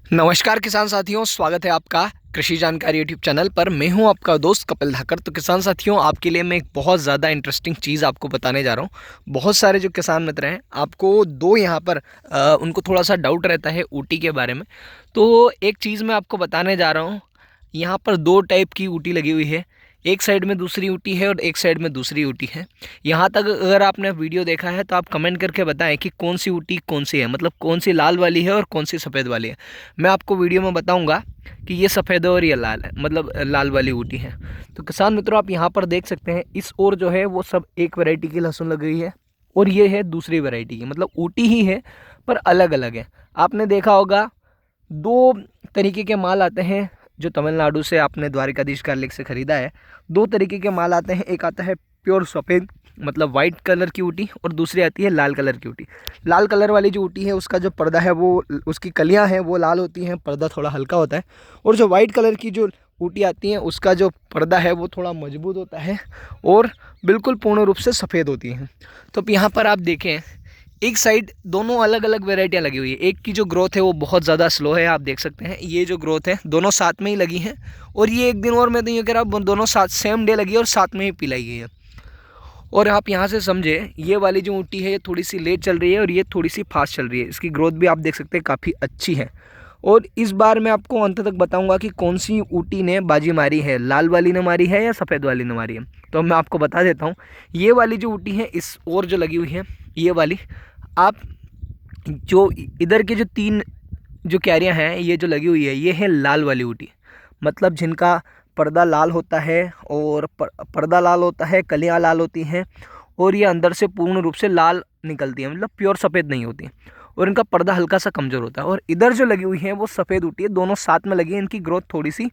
नमस्कार किसान साथियों, स्वागत है आपका कृषि जानकारी यूट्यूब चैनल पर। मैं हूं आपका दोस्त कपिल धाकर। तो किसान साथियों, आपके लिए मैं एक बहुत ज़्यादा इंटरेस्टिंग चीज़ आपको बताने जा रहा हूं। बहुत सारे जो किसान मित्र हैं, आपको दो यहाँ पर उनको थोड़ा सा डाउट रहता है ऊटी के बारे में। तो एक चीज़ मैं आपको बताने जा रहा हूँ। यहाँ पर दो टाइप की ऊटी लगी हुई है। एक साइड में दूसरी ऊटी है और एक साइड में दूसरी ऊटी है। यहाँ तक अगर आपने वीडियो देखा है तो आप कमेंट करके बताएं कि कौन सी ऊटी कौन सी है, मतलब कौन सी लाल वाली है और कौन सी सफ़ेद वाली है। मैं आपको वीडियो में बताऊंगा कि ये सफ़ेद है और ये लाल है, मतलब लाल वाली ऊटी है। तो किसान मित्रों, आप यहाँ पर देख सकते हैं, इस ओर जो है वो सब एक वैरायटी की लहसुन लग गई है और ये है दूसरी वैरायटी की, मतलब ऊटी ही है पर अलग अलग है। आपने देखा होगा दो तरीके के माल आते हैं जो तमिलनाडु से आपने द्वारिकाधीश कार्यालय से ख़रीदा है। दो तरीके के माल आते हैं, एक आता है प्योर सफ़ेद मतलब वाइट कलर की ऊटी और दूसरी आती है लाल कलर की ऊटी। लाल कलर वाली जो ऊटी है उसका जो पर्दा है वो, उसकी कलियां हैं वो लाल होती हैं, पर्दा थोड़ा हल्का होता है। और जो वाइट कलर की जो ऊटी आती हैं उसका जो पर्दा है वो थोड़ा मजबूत होता है और बिल्कुल पूर्ण रूप से सफ़ेद होती हैं। तो अब यहाँ पर आप देखें, एक साइड दोनों अलग अलग वेराइटियाँ लगी हुई है। एक की जो ग्रोथ है वो बहुत ज़्यादा स्लो है, आप देख सकते हैं। ये जो ग्रोथ है दोनों साथ में ही लगी हैं और ये एक दिन और मैं तो ये कह रहा हूँ दोनों साथ सेम डे लगी है और साथ में ही पिलाई गई है। और आप यहाँ से समझे, ये वाली जो ऊँटी है ये थोड़ी सी लेट चल रही है और ये थोड़ी सी फास्ट चल रही है। इसकी ग्रोथ भी आप देख सकते हैं काफ़ी अच्छी है। और इस बार मैं आपको अंत तक बताऊंगा कि कौन सी ऊँटी ने बाजी मारी है, लाल वाली ने मारी है या सफ़ेद वाली ने मारी है। तो मैं आपको बता देता हूँ, ये वाली जो ऊँटी है इस और जो लगी हुई है ये वाली, आप जो इधर के जो तीन जो क्यारियाँ हैं ये जो लगी हुई है ये है लाल वाली ऊँटी, मतलब जिनका पर्दा लाल होता है और पर्दा लाल होता है, कलियाँ लाल होती हैं और ये अंदर से पूर्ण रूप से लाल निकलती है, मतलब प्योर सफ़ेद नहीं होती और इनका पर्दा हल्का सा कमज़ोर होता है। और इधर जो लगी हुई है वो सफ़ेद ऊँटी है, दोनों साथ में लगी है। इनकी ग्रोथ थोड़ी सी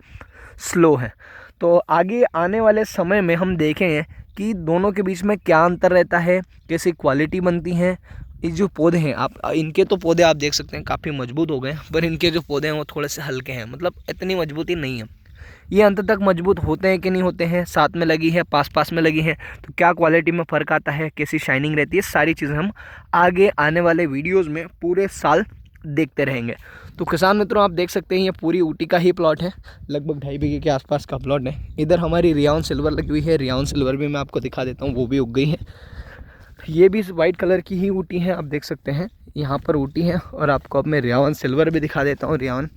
स्लो है। तो आगे आने वाले समय में हम देखेंगे कि दोनों के बीच में क्या अंतर रहता है, कैसी क्वालिटी बनती हैं। ये जो पौधे हैं, आप इनके तो पौधे आप देख सकते हैं काफ़ी मजबूत हो गए, पर इनके जो पौधे हैं वो थोड़े से हल्के हैं, मतलब इतनी मजबूती नहीं है। ये अंत तक मजबूत होते हैं कि नहीं होते हैं, साथ में लगी है, पास पास में लगी है, तो क्या क्वालिटी में फ़र्क आता है, कैसी शाइनिंग रहती है, सारी चीज़ें हम आगे आने वाले वीडियोज़ में पूरे साल देखते रहेंगे। तो किसान मित्रों, आप देख सकते हैं ये पूरी ऊटी का ही प्लॉट है, लगभग 2.5 बीघे के आसपास का प्लॉट है। इधर हमारी रियावन सिल्वर लगी हुई है, रियावन सिल्वर भी मैं आपको दिखा देता हूँ, वो भी उग गई है। ये भी वाइट कलर की ही ऊटी है, आप देख सकते हैं यहाँ पर ऊटी है। और आपको अब मैं रियावन सिल्वर भी दिखा देता हूँ। रियावन,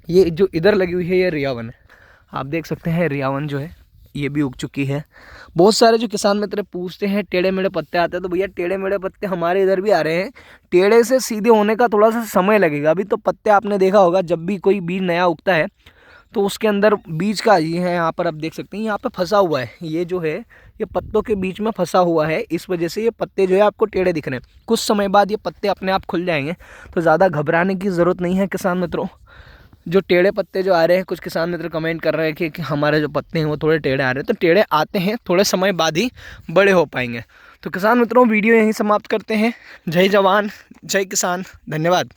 ये जो इधर लगी हुई है ये रियावन है, आप देख सकते हैं। रियावन जो है ये भी उग चुकी है। बहुत सारे जो किसान मित्र पूछते हैं टेढ़े मेढ़े पत्ते आते हैं, तो भैया टेढ़े मेढ़े पत्ते हमारे इधर भी आ रहे हैं। टेढ़े से सीधे होने का थोड़ा सा समय लगेगा। अभी तो पत्ते आपने देखा होगा, जब भी कोई बीज नया उगता है तो उसके अंदर बीज का ये है, यहाँ पर आप देख सकते हैं यहाँ पे फंसा हुआ है, ये जो है ये पत्तों के बीच में फंसा हुआ है, इस वजह से ये पत्ते जो है आपको टेढ़े दिख रहे हैं। कुछ समय बाद ये पत्ते अपने आप खुल जाएंगे, तो ज़्यादा घबराने की ज़रूरत नहीं है किसान मित्रों। जो टेढ़े पत्ते जो आ रहे हैं, कुछ किसान मित्र कमेंट कर रहे हैं कि हमारे जो पत्ते हैं वो थोड़े टेढ़े आ रहे हैं, तो टेढ़े आते हैं, थोड़े समय बाद ही बड़े हो पाएंगे। तो किसान मित्रों, वीडियो यहीं समाप्त करते हैं। जय जवान जय किसान, धन्यवाद।